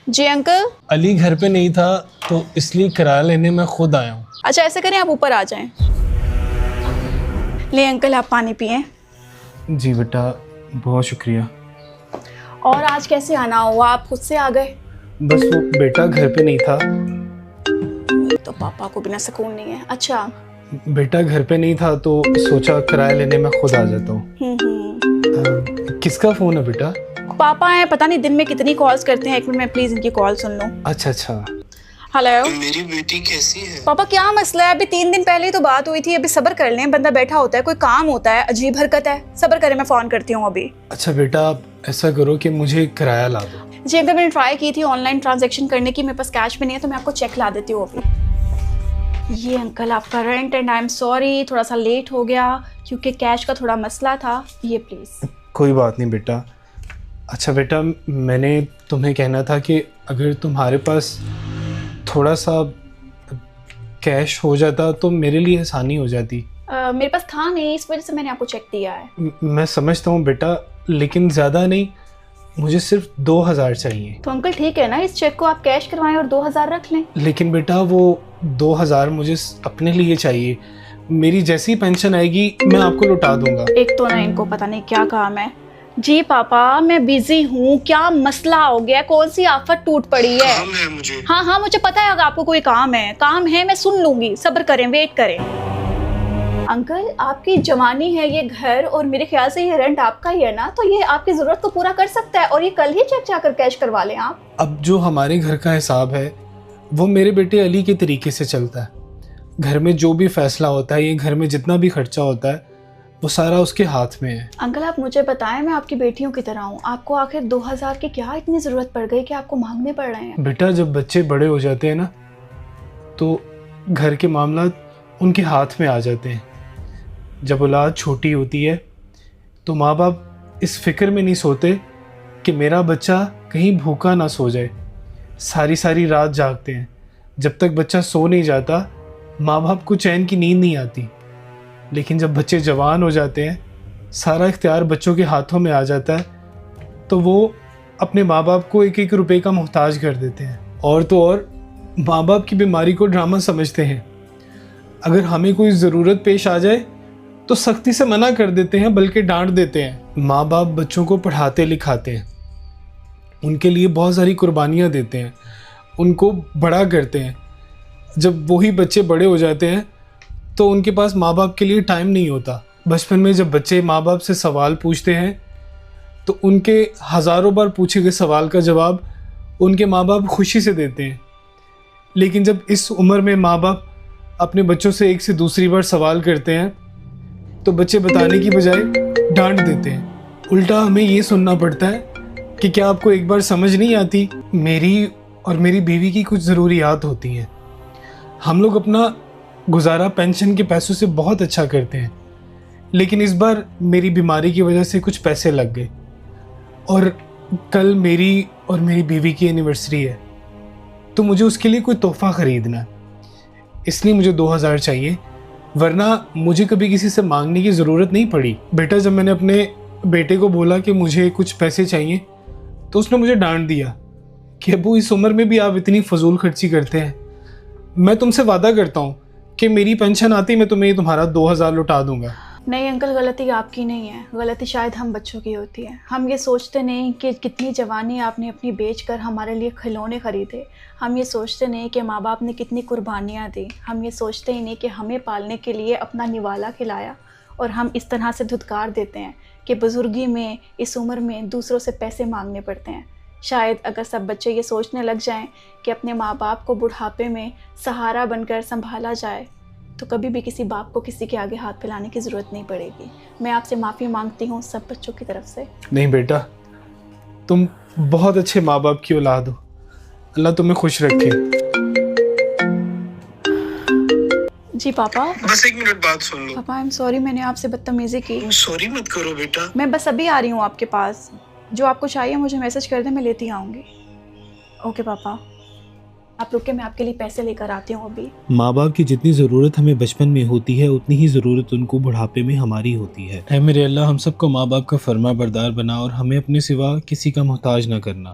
जी uncle. Ali घर पे नहीं था तो इसलिए किराया लेने मैं खुद आया हूँ। अच्छा ऐसे करें, आप ऊपर आ जाएं। ले अंकल, आप पानी पिएं। जी बेटा, बहुत शुक्रिया। और आज कैसे आना हुआ, आप खुद से आ गए? बस वो बेटा घर पे नहीं था। तो पापा को बिना सुकून नहीं है। अच्छा। बेटा घर पे नहीं था तो सोचा किराया लेने मैं खुद आ जाता हूँ। किसका फ़ोन है बेटा? पापा हैं, पता नहीं दिन में कितनी कॉल्स करते हैं। एक मिनट में प्लीज इनकी कॉल सुन लो। अच्छा अच्छा। हेलो। मेरी बेटी कैसी है? पापा क्या मसला है? अभी 3 दिन पहले ही तो बात हुई थी। अभी सब्र कर लें, बंदा बैठा होता है, कोई काम होता है, अजीब हरकत है। सब्र करें, मैं फोन करती हूँ अभी। अच्छा बेटा, आप ऐसा करो कि मुझे किराया ला दो। जी अंकल, मैंने ट्राई की थी ऑनलाइन ट्रांजैक्शन करने की, मेरे पास कैश भी नहीं है, तो मैं आपको चेक ला देती हूँ अभी। ये अंकल आपका rent and I am sorry, थोड़ा सा लेट हो गया क्योंकि कैश का थोड़ा मसला था। ये प्लीज़। कोई बात नहीं बेटा। अच्छा बेटा, मैंने तुम्हें कहना था कि अगर तुम्हारे पास थोड़ा सा कैश हो जाता तो मेरे लिए आसानी हो जाती। मेरे पास था नहीं, इस वजह से मैंने आपको चेक दिया है। मैं समझता हूँ बेटा, लेकिन ज़्यादा नहीं, मुझे सिर्फ 2000 चाहिए। तो अंकल ठीक है ना, इस चेक को आप कैश करवाएं और 2000 रख लें। लेकिन बेटा वो 2000 मुझे अपने लिए चाहिए। मेरी जैसी पेंशन आएगी मैं आपको लौटा दूंगा। एक तो ना इनको पता नहीं क्या काम है। जी पापा, मैं बिजी हूँ, क्या मसला हो गया? कौन सी आफत टूट पड़ी है? काम है मुझे। हाँ हाँ मुझे पता है, अगर आपको कोई काम है मैं सुन लूंगी। सब्र करें, वेट करें। अंकल आपकी जवानी है, ये घर और मेरे ख्याल से ये रेंट आपका ही है ना, तो ये आपकी जरूरत तो पूरा कर सकता है, और ये कल ही चेक जाकर कैश करवा लें आप। अब जो हमारे घर का हिसाब है वो मेरे बेटे अली के तरीके से चलता है। घर में जो भी फैसला होता है, ये घर में जितना भी खर्चा होता है, वो सारा उसके हाथ में है। अंकल आप मुझे बताएं, मैं आपकी बेटियों की तरह हूँ, आपको आखिर 2000 की क्या इतनी ज़रूरत पड़ गई कि आपको मांगने पड़ रहे हैं? बेटा जब बच्चे बड़े हो जाते हैं ना, तो घर के मामला उनके हाथ में आ जाते हैं। जब औलाद छोटी होती है तो माँ बाप इस फिक्र में नहीं सोते कि मेरा बच्चा कहीं भूखा ना सो जाए। सारी सारी रात जागते हैं। जब तक बच्चा सो नहीं जाता माँ बाप को चैन की नींद नहीं आती। लेकिन जब बच्चे जवान हो जाते हैं, सारा इख्तियार बच्चों के हाथों में आ जाता है, तो वो अपने माँ बाप को एक एक रुपए का मोहताज कर देते हैं। और तो और माँ बाप की बीमारी को ड्रामा समझते हैं। अगर हमें कोई ज़रूरत पेश आ जाए तो सख्ती से मना कर देते हैं, बल्कि डांट देते हैं। माँ बाप बच्चों को पढ़ाते लिखाते हैं, उनके लिए बहुत सारी कुर्बानियाँ देते हैं, उनको बड़ा करते हैं। जब वही बच्चे बड़े हो जाते हैं तो उनके पास माँ बाप के लिए टाइम नहीं होता। बचपन में जब बच्चे माँ बाप से सवाल पूछते हैं तो उनके हज़ारों बार पूछे गए सवाल का जवाब उनके माँ बाप खुशी से देते हैं। लेकिन जब इस उम्र में माँ बाप अपने बच्चों से एक से दूसरी बार सवाल करते हैं तो बच्चे बताने की बजाय डांट देते हैं। उल्टा हमें ये सुनना पड़ता है कि क्या आपको एक बार समझ नहीं आती? मेरी और मेरी बीवी की कुछ ज़रूरियात होती हैं। हम लोग अपना गुजारा पेंशन के पैसों से बहुत अच्छा करते हैं, लेकिन इस बार मेरी बीमारी की वजह से कुछ पैसे लग गए, और कल मेरी और मेरी बीवी की एनिवर्सरी है, तो मुझे उसके लिए कोई तोहफ़ा ख़रीदना है। इसलिए मुझे 2000 चाहिए, वरना मुझे कभी किसी से मांगने की ज़रूरत नहीं पड़ी। बेटा जब मैंने अपने बेटे को बोला कि मुझे कुछ पैसे चाहिए तो उसने मुझे डांट दिया कि अबू इस उम्र में भी आप इतनी फजूल खर्ची करते हैं। मैं तुमसे वादा करता हूँ कि मेरी पेंशन आती मैं तुम्हें तुम्हारा 2000 लौटा दूंगा। नहीं अंकल, गलती आपकी नहीं है, गलती शायद हम बच्चों की होती है। हम ये सोचते नहीं कि कितनी जवानी आपने अपनी बेचकर हमारे लिए खिलौने खरीदे। हम ये सोचते नहीं कि माँ बाप ने कितनी कुर्बानियाँ दी। हम ये सोचते ही नहीं कि हमें पालने के लिए अपना निवाला खिलाया, और हम इस तरह से धुतकार देते हैं कि बुजुर्गी में इस उम्र में दूसरों से पैसे मांगने पड़ते हैं। शायद अगर सब बच्चे ये सोचने लग जाएं कि अपने माँ बाप को बुढ़ापे में सहारा बनकर संभाला जाए, तो कभी भी किसी बाप को किसी के आगे हाथ फैलाने की ज़रूरत नहीं पड़ेगी। मैं आपसे माफ़ी मांगती हूँ सब बच्चों की तरफ से। नहीं बेटा, तुम बहुत अच्छे माँ बाप की औलाद हो। अल्लाह तुम्हें खुश रखे। जी पापा। बस 1 मिनट बात सुन लो। पापा आई एम सॉरी, मैंने आपसे बदतमीज़ी की। सॉरी मत करो बेटा। मैं बस अभी आ रही हूँ आपके पास। जो आपको चाहिए मुझे मैसेज कर दें, मैं लेती आऊँगी। ओके पापा, आप रुके, मैं आपके लिए पैसे लेकर आती हूँ अभी। माँ बाप की जितनी ज़रूरत हमें बचपन में होती है उतनी ही ज़रूरत उनको बुढ़ापे में हमारी होती है। ऐ मेरे अल्लाह, हम सबको माँ बाप का फर्मा बरदार बना और हमें अपने सिवा किसी का मोहताज ना करना।